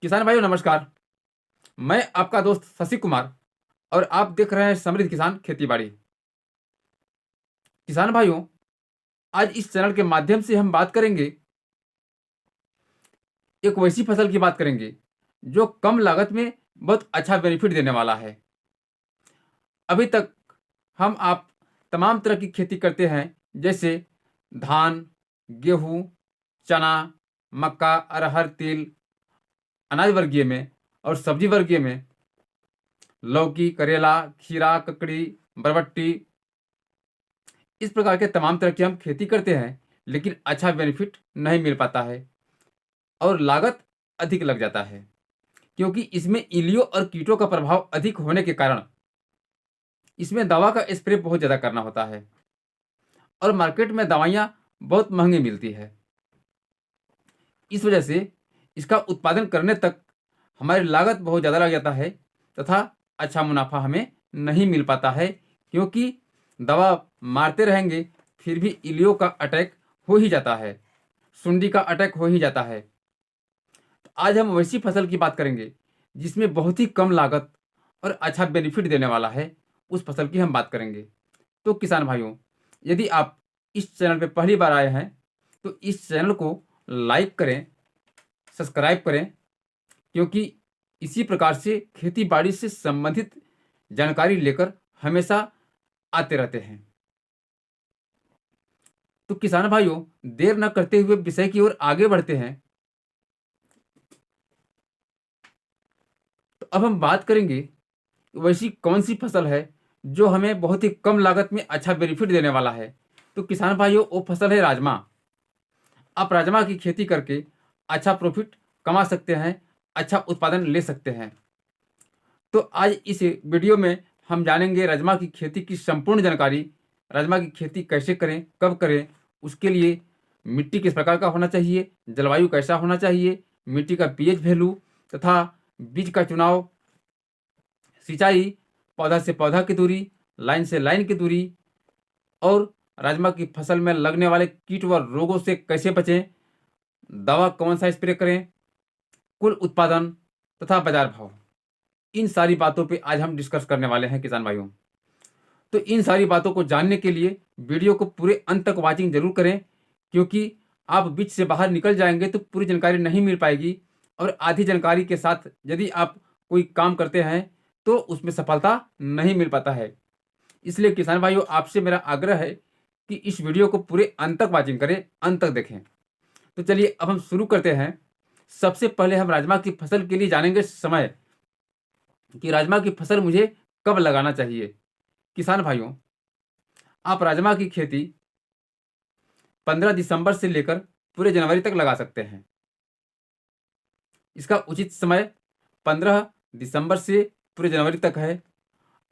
किसान भाइयों नमस्कार। मैं आपका दोस्त शशि कुमार और आप देख रहे हैं समृद्ध किसान खेतीबाड़ी। किसान भाइयों, आज इस चैनल के माध्यम से हम बात करेंगे, एक वैसी फसल की बात करेंगे जो कम लागत में बहुत अच्छा बेनिफिट देने वाला है। अभी तक हम आप तमाम तरह की खेती करते हैं, जैसे धान, गेहूँ, चना, मक्का, अरहर, तिल, अनाज वर्गीय में और सब्जी वर्गीय में लौकी, करेला, खीरा, ककड़ी, बरबट्टी, इस प्रकार के तमाम तरह की हम खेती करते हैं, लेकिन अच्छा बेनिफिट नहीं मिल पाता है और लागत अधिक लग जाता है, क्योंकि इसमें इल्लियों और कीटों का प्रभाव अधिक होने के कारण इसमें दवा का स्प्रे बहुत ज़्यादा करना होता है और मार्केट में दवाइयाँ बहुत महंगी मिलती है। इस वजह से इसका उत्पादन करने तक हमारी लागत बहुत ज़्यादा लग जाता है तथा अच्छा मुनाफा हमें नहीं मिल पाता है, क्योंकि दवा मारते रहेंगे फिर भी इल्लियों का अटैक हो ही जाता है, सुंडी का अटैक हो ही जाता है। तो आज हम वैसी फसल की बात करेंगे जिसमें बहुत ही कम लागत और अच्छा बेनिफिट देने वाला है, उस फसल की हम बात करेंगे। तो किसान भाइयों, यदि आप इस चैनल पे पहली बार आए हैं तो इस चैनल को लाइक करें, सब्सक्राइब करें, क्योंकि इसी प्रकार से खेती बाड़ी से संबंधित जानकारी लेकर हमेशा आते रहते हैं। तो किसान भाइयों, देर न करते हुए विषय की ओर आगे बढ़ते हैं। तो अब हम बात करेंगे वैसी कौन सी फसल है जो हमें बहुत ही कम लागत में अच्छा बेनिफिट देने वाला है। तो किसान भाइयों, वो फसल है राजमा। आप राजमा की खेती करके अच्छा प्रॉफिट कमा सकते हैं, अच्छा उत्पादन ले सकते हैं। तो आज इस वीडियो में हम जानेंगे राजमा की खेती की संपूर्ण जानकारी। राजमा की खेती कैसे करें, कब करें, उसके लिए मिट्टी किस प्रकार का होना चाहिए, जलवायु कैसा होना चाहिए, मिट्टी का पीएच वैल्यू तथा बीज का चुनाव, सिंचाई, पौधा से पौधा की दूरी, लाइन से लाइन की दूरी और राजमा की फसल में लगने वाले कीट व रोगों से कैसे बचें, दवा कौन सा स्प्रे करें, कुल उत्पादन तथा बाजार भाव, इन सारी बातों पे आज हम डिस्कस करने वाले हैं किसान भाइयों। तो इन सारी बातों को जानने के लिए वीडियो को पूरे अंत तक वॉचिंग जरूर करें, क्योंकि आप बीच से बाहर निकल जाएंगे तो पूरी जानकारी नहीं मिल पाएगी और आधी जानकारी के साथ यदि आप कोई काम करते हैं तो उसमें सफलता नहीं मिल पाता है। इसलिए किसान भाइयों, आपसे मेरा आग्रह है कि इस वीडियो को पूरे अंत तक वॉचिंग करें, अंत तक देखें। तो चलिए अब हम शुरू करते हैं। सबसे पहले हम राजमा की फसल के लिए जानेंगे समय, कि राजमा की फसल मुझे कब लगाना चाहिए। किसान भाइयों, आप राजमा की खेती 15 दिसंबर से लेकर पूरे जनवरी तक लगा सकते हैं। इसका उचित समय 15 दिसंबर से पूरे जनवरी तक है।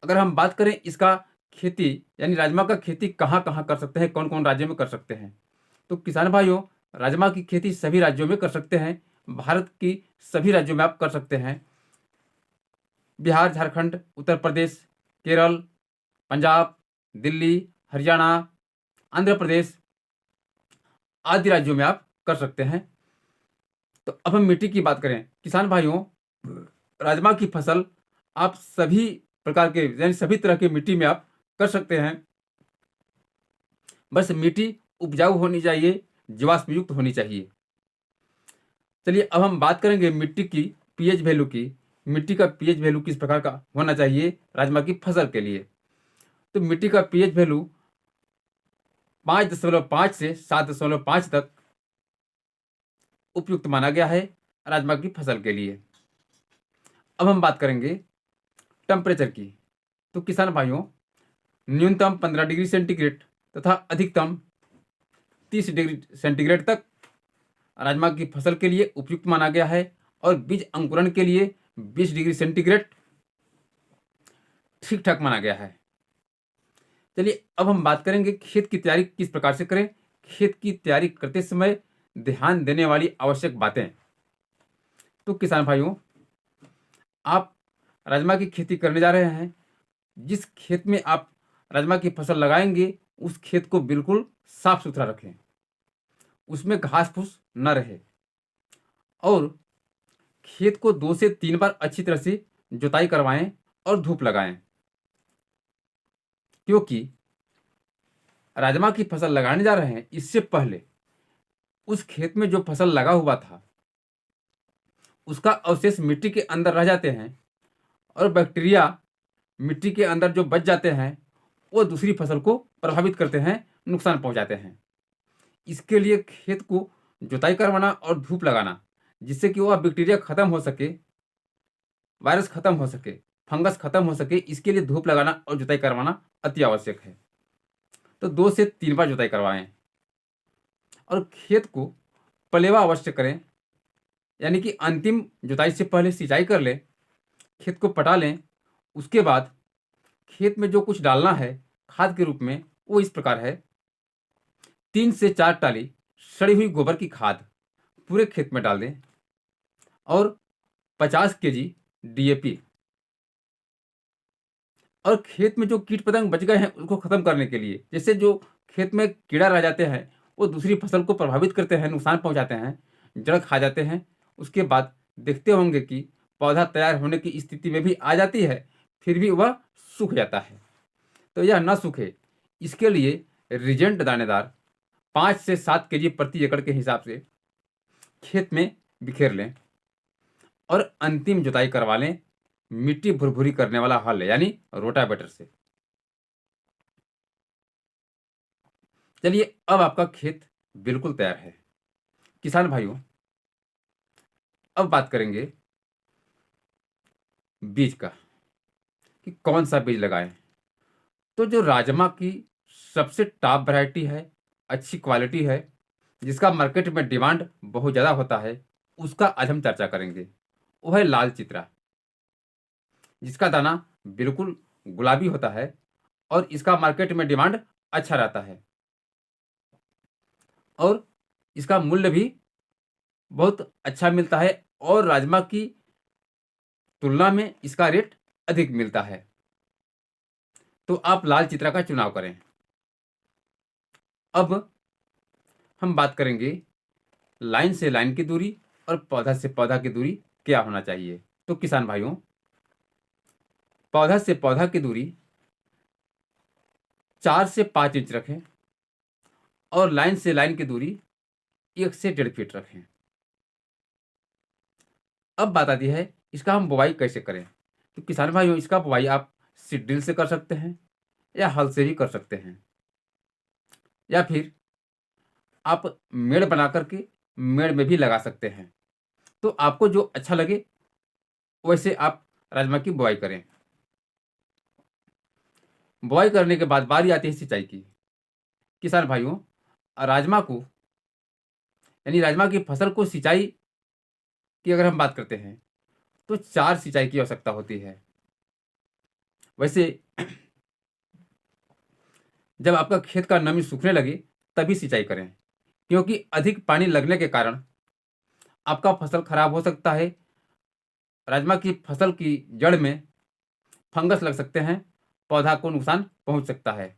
अगर हम बात करें इसका खेती यानी राजमा का खेती कहाँ कहाँ कर सकते हैं, कौन कौन राज्यों में कर सकते हैं, तो किसान भाइयों, राजमा की खेती सभी राज्यों में कर सकते हैं। भारत की सभी राज्यों में आप कर सकते हैं। बिहार, झारखंड, उत्तर प्रदेश, केरल, पंजाब, दिल्ली, हरियाणा, आंध्र प्रदेश आदि राज्यों में आप कर सकते हैं। तो अब हम मिट्टी की बात करें। किसान भाइयों, राजमा की फसल आप सभी प्रकार के यानी सभी तरह की मिट्टी में आप कर सकते हैं। बस मिट्टी उपजाऊ होनी चाहिए, जीवाश्म युक्त होनी चाहिए। चलिए अब हम बात करेंगे मिट्टी की पीएच वैल्यू की। मिट्टी का पीएच वैल्यू किस प्रकार का होना चाहिए राजमा की फसल के लिए। तो मिट्टी का पीएच वैल्यू 5.5 से 7.5 तक उपयुक्त माना गया है राजमा की फसल के लिए। अब हम बात करेंगे टेम्परेचर की। तो किसान भाइयों, न्यूनतम 15 डिग्री सेंटीग्रेड तथा अधिकतम 30 डिग्री सेंटीग्रेड तक राजमा की फसल के लिए उपयुक्त माना गया है और बीज अंकुरण के लिए 20 डिग्री सेंटीग्रेड ठीक ठाक माना गया है। चलिए अब हम बात करेंगे खेत की तैयारी किस प्रकार से करें। खेत की तैयारी करते समय ध्यान देने वाली आवश्यक बातें। तो किसान भाइयों, आप राजमा की खेती करने जा रहे हैं, जिस खेत में आप राजमा की फसल लगाएंगे उस खेत को बिल्कुल साफ सुथरा रखें, उसमें घास फूस न रहे और खेत को 2 से 3 बार अच्छी तरह से जुताई करवाएं और धूप लगाएं, क्योंकि राजमा की फसल लगाने जा रहे हैं इससे पहले उस खेत में जो फसल लगा हुआ था उसका अवशेष मिट्टी के अंदर रह जाते हैं और बैक्टीरिया मिट्टी के अंदर जो बच जाते हैं वो दूसरी फसल को प्रभावित करते हैं, नुकसान पहुंचाते हैं। इसके लिए खेत को जुताई करवाना और धूप लगाना, जिससे कि वह बैक्टीरिया खत्म हो सके, वायरस खत्म हो सके, फंगस खत्म हो सके, इसके लिए धूप लगाना और जुताई करवाना अति आवश्यक है। तो 2 से 3 बार जुताई करवाएं और खेत को पलेवा अवश्य करें, यानी कि अंतिम जुताई से पहले सिंचाई कर लें, खेत को पटा लें। उसके बाद खेत में जो कुछ डालना है खाद के रूप में वो इस प्रकार है: 3 से 4 टाली सड़ी हुई गोबर की खाद पूरे खेत में डाल दें और 50 केजी डीएपी। और खेत में जो कीट पतंग बच गए हैं उनको खत्म करने के लिए, जैसे जो खेत में कीड़ा रह जाते हैं वो दूसरी फसल को प्रभावित करते हैं, नुकसान पहुंचाते हैं, जड़ खा जाते हैं। उसके बाद देखते होंगे कि पौधा तैयार होने की स्थिति में भी आ जाती है, फिर भी वह सूख जाता है। तो यह ना सूखे इसके लिए रिजेंट दानेदार 5 से 7 केजी प्रति एकड़ के हिसाब से खेत में बिखेर लें और अंतिम जुताई करवा लें मिट्टी भुरभुरी करने वाला हल यानी रोटावेटर से। चलिए, अब आपका खेत बिल्कुल तैयार है। किसान भाइयों, अब बात करेंगे बीज का कि कौन सा बीज लगाएं। तो जो राजमा की सबसे टॉप वैरायटी है, अच्छी क्वालिटी है, जिसका मार्केट में डिमांड बहुत ज़्यादा होता है, उसका आज हम चर्चा करेंगे। वो है लाल चित्रा, जिसका दाना बिल्कुल गुलाबी होता है और इसका मार्केट में डिमांड अच्छा रहता है और इसका मूल्य भी बहुत अच्छा मिलता है और राजमा की तुलना में इसका रेट अधिक मिलता है। तो आप लाल चित्रा का चुनाव करें। अब हम बात करेंगे लाइन से लाइन की दूरी और पौधा से पौधा की दूरी क्या होना चाहिए। तो किसान भाइयों, पौधा से पौधा की दूरी 4 से 5 इंच रखें और लाइन से लाइन की दूरी 1 से 1.5 फीट रखें। अब बात आती है इसका हम बुवाई कैसे करें। तो किसान भाइयों, इसका बुवाई आप सीड ड्रिल से कर सकते हैं या हल से भी कर सकते हैं, या फिर आप मेड़ बना करके मेड़ में भी लगा सकते हैं। तो आपको जो अच्छा लगे वैसे आप राजमा की बुवाई करें। बुवाई करने के बाद बारी आती है सिंचाई की। किसान भाइयों, राजमा को यानी राजमा की फसल को सिंचाई की अगर हम बात करते हैं तो 4 सिंचाई की आवश्यकता होती है। वैसे जब आपका खेत का नमी सूखने लगे तभी सिंचाई करें, क्योंकि अधिक पानी लगने के कारण आपका फसल खराब हो सकता है। राजमा की फसल की जड़ में फंगस लग सकते हैं, पौधा को नुकसान पहुंच सकता है,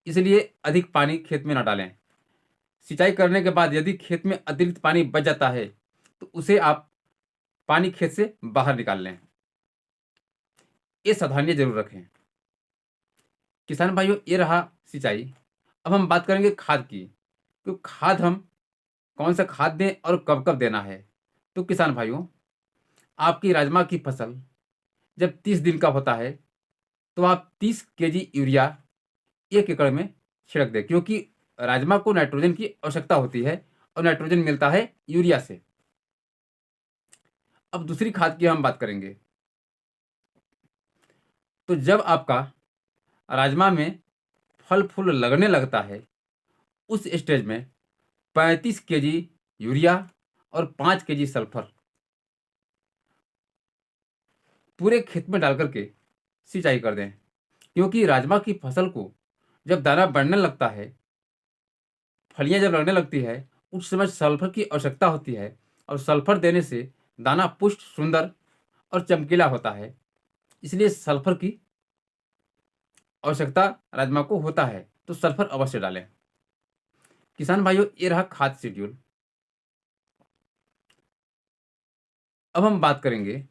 इसलिए अधिक पानी खेत में न डालें। सिंचाई करने के बाद यदि खेत में अतिरिक्त पानी बच जाता है तो उसे आप पानी खेत से बाहर निकाल लें। ये सावधानी जरूर रखें। किसान भाइयों, ये रहा सिंचाई। अब हम बात करेंगे खाद की, तो खाद हम कौन सा खाद दें और कब कब देना है। तो किसान भाइयों, आपकी राजमा की फसल जब 30 दिन का होता है तो आप 30 केजी यूरिया 1 एकड़ में छिड़क दें, क्योंकि राजमा को नाइट्रोजन की आवश्यकता होती है और नाइट्रोजन मिलता है यूरिया से। अब दूसरी खाद की हम बात करेंगे। तो जब आपका राजमा में फल फूल लगने लगता है उस स्टेज में 35 केजी यूरिया और 5 केजी सल्फर पूरे खेत में डाल करके सिंचाई कर दें, क्योंकि राजमा की फसल को जब दाना बढ़ने लगता है, फलियां जब लगने लगती है, उस समय सल्फर की आवश्यकता होती है और सल्फर देने से दाना पुष्ट, सुंदर और चमकीला होता है। इसलिए सल्फर की आवश्यकता राजमा को होता है, तो सल्फर अवश्य डालें। किसान भाइयों, ये रहा खाद शेड्यूल। अब हम बात करेंगे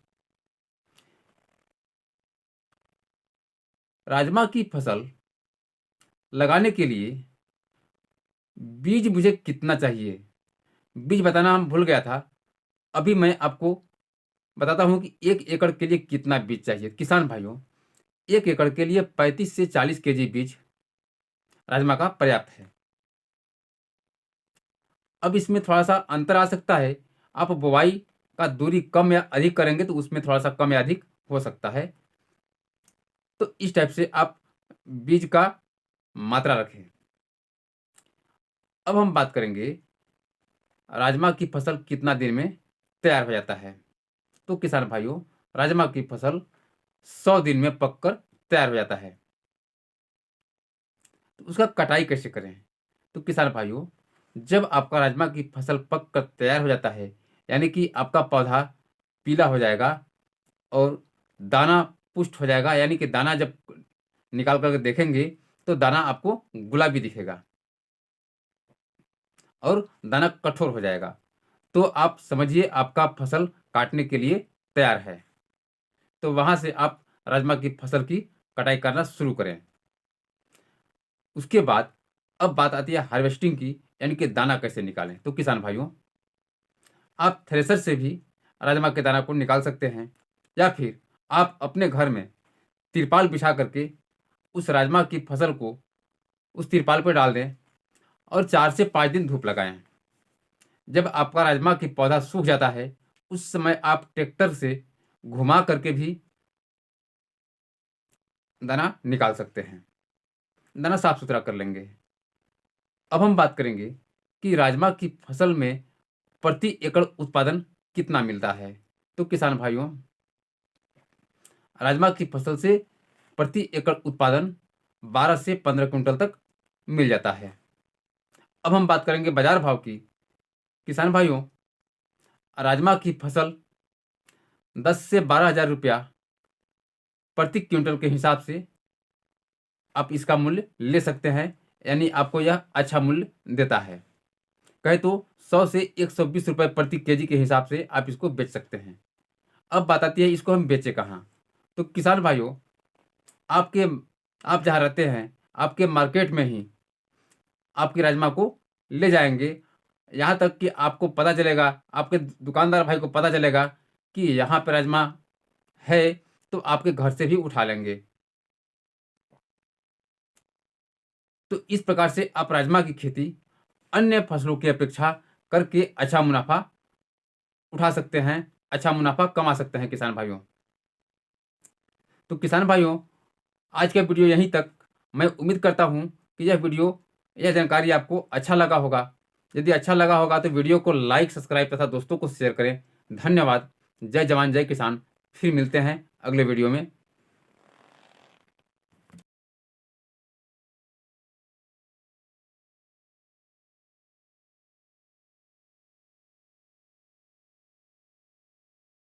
राजमा की फसल लगाने के लिए बीज मुझे कितना चाहिए। बीज बताना हम भूल गया था। अभी मैं आपको बताता हूं कि 1 एकड़ के लिए कितना बीज चाहिए। किसान भाइयों, 1 एकड़ के लिए 35 से 40 केजी बीज राजमा का पर्याप्त है। अब इसमें थोड़ा सा अंतर आ सकता है। आप बुवाई का दूरी कम या अधिक करेंगे तो उसमें थोड़ा सा कम या अधिक हो सकता है। तो इस टाइप से आप बीज का मात्रा रखें। अब हम बात करेंगे राजमा की फसल कितना दिन में तैयार हो जाता है। तो किसान भाइयों, राजमा की फसल 100 दिन में पककर तैयार हो जाता है। तो उसका कटाई कैसे करें। तो किसान भाइयों, जब आपका राजमा की फसल पक कर तैयार हो जाता है, यानी कि आपका पौधा पीला हो जाएगा और दाना पुष्ट हो जाएगा, यानी कि दाना जब निकाल कर देखेंगे तो दाना आपको गुलाबी दिखेगा और दाना कठोर हो जाएगा, तो आप समझिए आपका फसल काटने के लिए तैयार है। तो वहां से आप राजमा की फसल की कटाई करना शुरू करें। उसके बाद अब बात आती है हार्वेस्टिंग की, यानी कि दाना कैसे निकालें। तो किसान भाइयों, आप थ्रेशर से भी राजमा के दाना को निकाल सकते हैं, या फिर आप अपने घर में तिरपाल बिछा करके उस राजमा की फसल को उस तिरपाल पर डाल दें और 4 से 5 दिन धूप लगाएं। जब आपका राजमा की पौधा सूख जाता है, उस समय आप ट्रैक्टर से घुमा करके भी दाना निकाल सकते हैं। दाना साफ सुथरा कर लेंगे। अब हम बात करेंगे कि राजमा की फसल में प्रति एकड़ उत्पादन कितना मिलता है। तो किसान भाइयों, राजमा की फसल से प्रति एकड़ उत्पादन 12 से 15 क्विंटल तक मिल जाता है। अब हम बात करेंगे बाजार भाव की। किसान भाइयों, राजमा की फसल 10 से 12 हज़ार रुपया प्रति क्विंटल के हिसाब से आप इसका मूल्य ले सकते हैं, यानी आपको यह अच्छा मूल्य देता है। कहे तो 100 से 120 रुपये प्रति केजी के हिसाब से आप इसको बेच सकते हैं। अब बात आती है इसको हम बेचें कहाँ। तो किसान भाइयों, आपके आप जहाँ रहते हैं, आपके मार्केट में ही आपकी राजमा को ले जाएंगे। यहाँ तक कि आपको पता चलेगा, आपके दुकानदार भाई को पता चलेगा कि यहाँ पे राजमा है, तो आपके घर से भी उठा लेंगे। तो इस प्रकार से आप राजमा की खेती अन्य फसलों की अपेक्षा करके अच्छा मुनाफा उठा सकते हैं, अच्छा मुनाफा कमा सकते हैं किसान भाइयों। तो किसान भाइयों, आज का वीडियो यहीं तक। मैं उम्मीद करता हूँ कि यह जानकारी आपको अच्छा लगा होगा। यदि अच्छा लगा होगा तो वीडियो को लाइक, सब्सक्राइब तथा दोस्तों को शेयर करें। धन्यवाद। जय जवान जय किसान। फिर मिलते हैं अगले वीडियो में।